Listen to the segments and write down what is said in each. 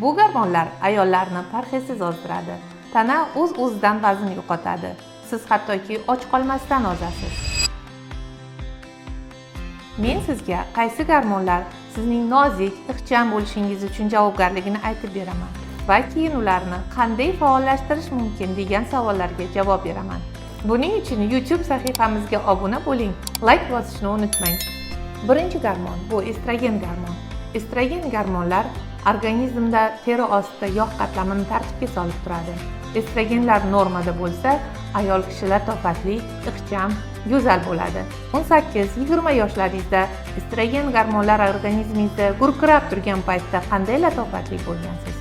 Bu gormonlar ayollarni parhezsiz ozdiradi. Tana o'z-o'zidan vazn yo'qotadi. Siz hattoki och qolmasdan ozasiz. Men sizga qaysi gormonlar sizning nozik, ixcham bo'lishingiz uchun javobgarligini aytib beraman va keyin ularni qanday faollashtirish mumkin degan savollarga javob beraman. Buning uchun YouTube sahifamizga obuna bo'ling, like bosishni unutmang. Birinchi gormon bu estrogen gormon. Estrogen gormonlar organizmda teri ostida yog' qatlamini tartibga solib turadi. Estrogenlar normada bo'lsa, ayol kishi latofatli, ixcham, go'zal bo'ladi. 18-20 yoshlaringizda estrogen gormonlar organizmingizda gurkirab turgan paytda qanday latofatli bo'lgansiz?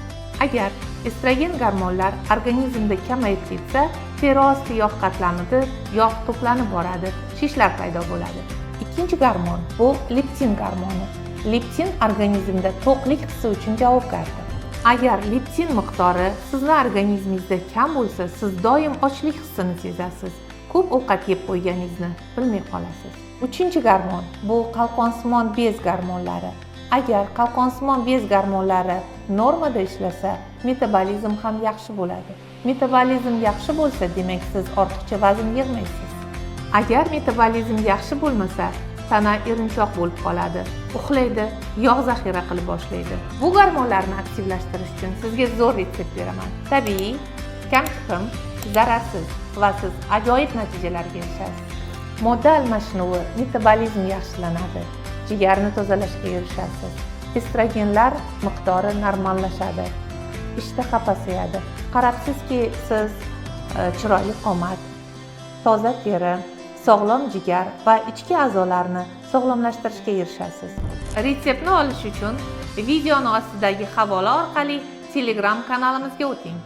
Agar estrogen gormonlar organizmda kamayib ketsa, teri osti yog' qatlamida yog' to'planib boradi, shishlar paydo bo'ladi. Ikkinchi gormon bu leptin gormoni. Leptin organizmda to'qlik hissi uchun javobgardir. Agar leptin miqdori sizning organizmingizda kam bo'lsa, siz doim ochlik hissini sezasiz. Ko'p ovqat yeb qo'yganingizni bilmay qolasiz. Uchinchi gormon bu qalqonsimon bez gormonlari. Agar qalqonsimon bez gormonlari normada ishlasa, metabolizm ham yaxshi bo'ladi. Metabolizm yaxshi bo'lsa, demak siz ortiqcha vazn yig'maysiz. Agar metabolizm yaxshi bo'lmasa, tana erinchoq bo'lib qoladi, uxlaydi, yog' zaxira qilib boshlaydi. Bu gormonlarni aktivlashtirish uchun sizga zo'r retsept beraman. Tabiiy, kam tuxum, zararsiz va siz ajoyib natijalarga erishasiz. Modda almashinuvi, metabolizm yaxshilanadi, jigarni tozalashga erishasiz. Estrogenlar miqdori normallashadi, ishtaha pasayadi. Qarabsizki, siz chiroyli qomat, toza teri, sog'lom jigar va ichki a'zolarni sog'lomlashtirishga erishasiz. Retseptni olish uchun videoni ostidagi havola orqali Telegram kanalimizga o'ting.